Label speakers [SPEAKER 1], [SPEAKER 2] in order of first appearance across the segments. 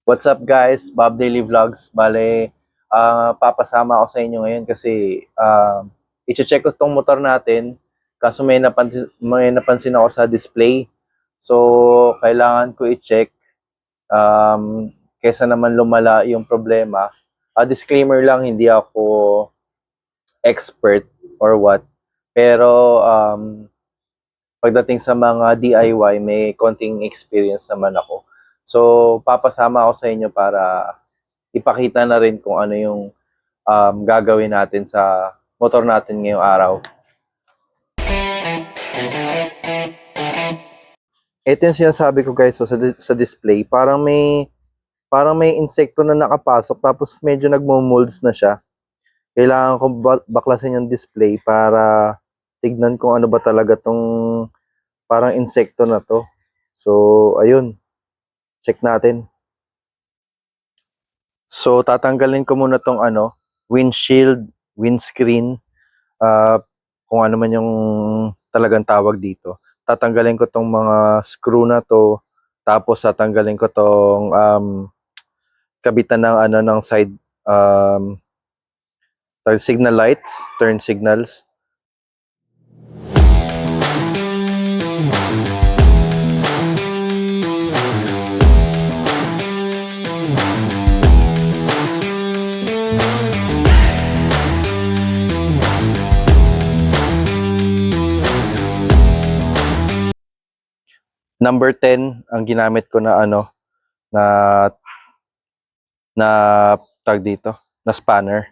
[SPEAKER 1] What's up guys? Bob Daily Vlogs. Bale, papasama ako sa inyo ngayon kasi i-check ko tong motor natin. Kaso may napansin ako sa display. So, kailangan ko i-check kesa naman lumala yung problema. Disclaimer lang, hindi ako expert or what. Pero pagdating sa mga DIY, may konting experience naman ako. So, papasama ako sa inyo para ipakita na rin kung ano yung gagawin natin sa motor natin ngayong araw. Ito yung sinasabi ko guys, so sa display, parang may insekto na nakapasok tapos medyo nagmo-molds na siya. Kailangan ko baklasin yung display para tignan kung ano ba talaga tong parang insekto na to. So, ayun, check natin. So, tatanggalin ko muna tong windshield, windscreen, uh, kung ano man yung talagang tawag dito. Tatanggalin ko tong mga screw na to, tapos tatanggalin ko tong kabitan ng ng side signal lights, turn signals. Number 10 ang ginamit ko na na na tag dito, na spanner.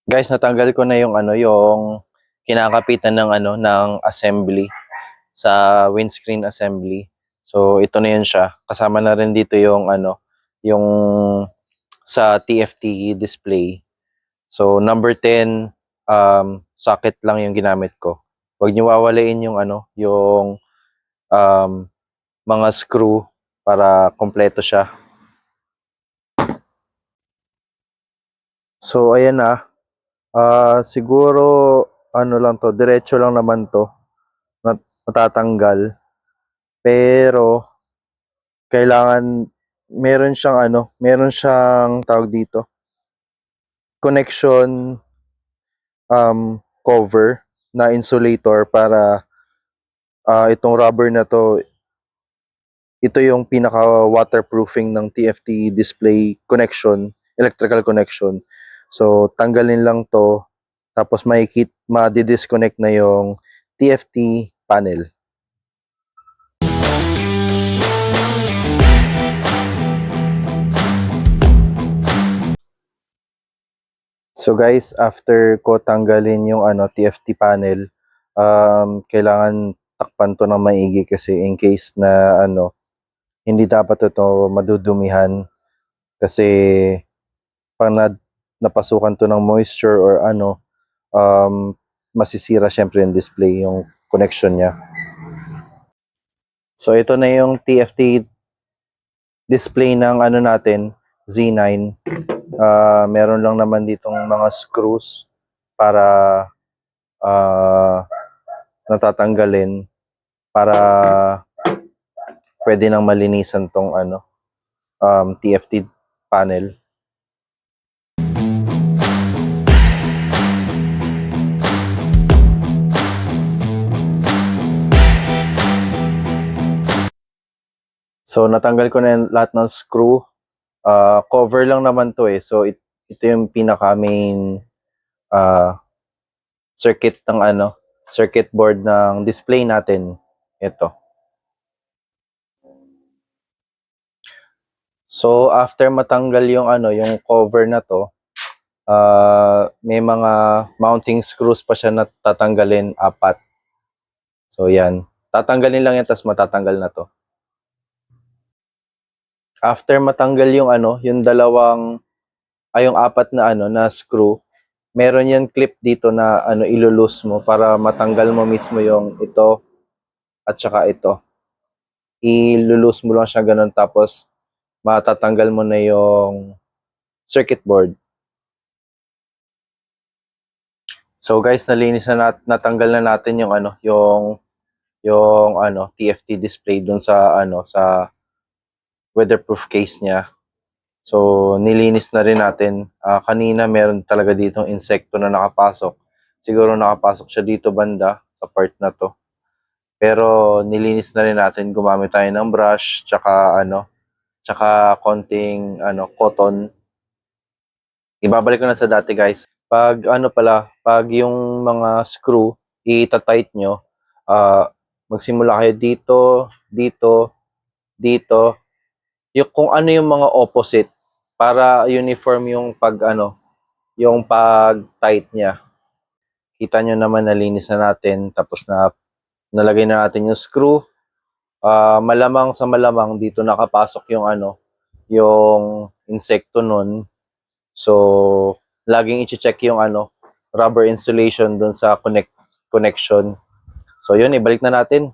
[SPEAKER 1] Guys, natanggal ko na yung kinakapitan ng assembly sa windscreen assembly. So ito na yun siya. Kasama na rin dito yung sa TFT display. So number 10 socket lang yung ginamit ko. Huwag niyo wawalain yung mga screw para kompleto siya. So ayan na. Siguro lang to, diretso lang naman to matatanggal. Pero kailangan meron siyang tawag dito, connection cover na insulator para itong rubber na to, ito yung pinaka waterproofing ng TFT display connection, electrical connection. So tanggalin lang to, tapos ma-disconnect na yung TFT panel. So guys, after ko tanggalin yung TFT panel, kailangan takpan to ng maigi kasi in case na hindi dapat ito madudumihan kasi pag napasukan to ng moisture or masisira syempre yung display, yung connection niya. So ito na yung TFT display ng natin, Z9. Meron lang naman ditong mga screws para natatanggalin para pwede nang malinisan tong TFT panel. So natanggal ko na yung lahat ng screw. Cover lang naman to eh. So ito yung pinaka main circuit ng circuit board ng display natin. Ito. So after matanggal yung cover na to, may mga mounting screws pa siya na tatanggalin, 4. So yan. Tatanggalin lang yan, tapos matatanggal na to. After matanggal yung yung 4 na na screw, meron yung clip dito na ano ilulus mo para matanggal mo mismo yung ito at saka ito. Ilulus mo lang siya ganun tapos matatanggal mo na yung circuit board. So guys, nalinis na natanggal na natin yung ano, yung ano, TFT display dun sa ano, sa weatherproof case niya. So nilinis na rin natin. Kanina meron talaga ditong insekto na nakapasok. Siguro nakapasok siya dito banda sa part na to. Pero nilinis na rin natin, gumamit tayo ng brush, tsaka ano, tsaka konting ano, cotton. Ibabalik ko na sa dati guys. Pag ano pala, pag yung mga screw, itatight nyo, magsimula kayo dito, dito, dito, yung kung ano yung mga opposite para uniform yung pag ano, yung pag tight niya. Kita nyo naman nalinis na natin tapos na nalagay na natin yung screw. Malamang sa malamang dito nakapasok yung ano, yung insekto nun. So, laging i-check yung ano, rubber insulation dun sa connection. So, yun, ibalik na natin.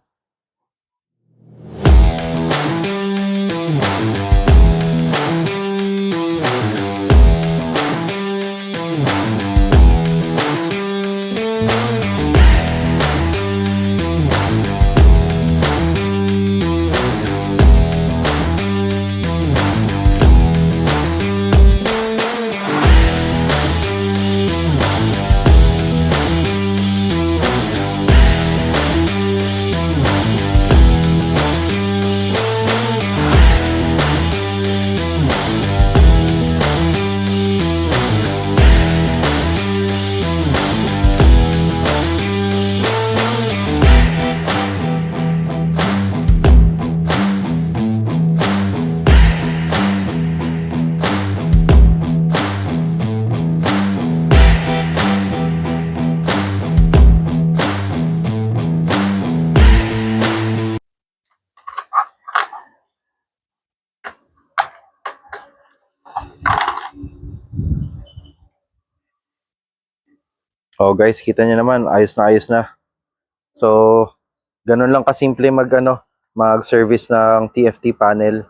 [SPEAKER 1] Oh guys, kita nyo naman, ayos na ayos na. So, ganun lang kasimple mag ano, mag-service ng TFT panel.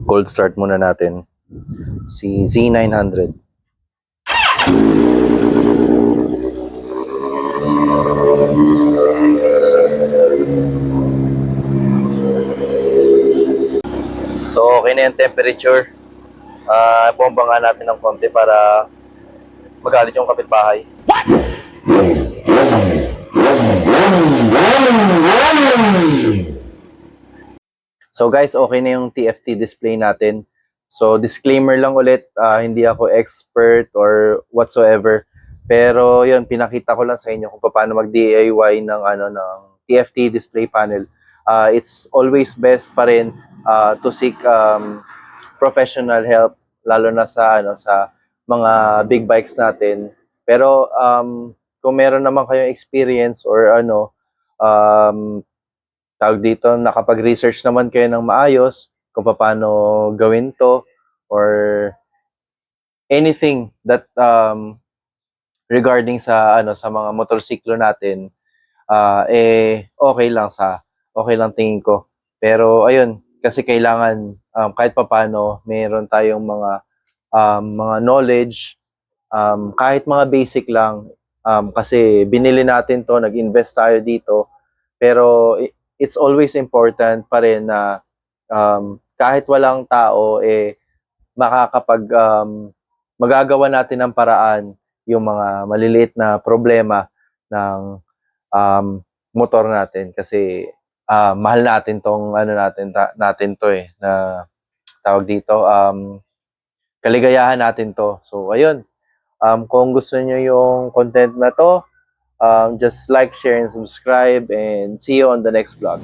[SPEAKER 1] Cold start muna natin si Z900. So, okay na yung temperature. Bomba nga natin ng konti para magalit yung kapitbahay. So guys, okay na yung TFT display natin. So disclaimer lang ulit, hindi ako expert or whatsoever. Pero yun, pinakita ko lang sa inyo kung paano mag-DIY ng ano ng TFT display panel. It's always best pa rin to seek professional help lalo na sa ano sa mga big bikes natin. Pero kung meron naman kayong experience or ano tawag dito, nakapag-research naman kayo ng maayos kung paano gawin to or anything that regarding sa ano sa mga motorsiklo natin okay lang tingin ko. Pero ayun, kasi kailangan kahit papaano meron tayong mga knowledge, kahit mga basic lang, kasi binili natin to, nag-invest tayo dito, pero it's always important pa rin na kahit walang tao, magagawa natin ng paraan yung mga maliliit na problema ng motor natin kasi mahal natin tong ano natin to na tawag dito kaligayahan natin to. So ayun, kung gusto niyo yung content na to, just like, share, and subscribe, and see you on the next vlog.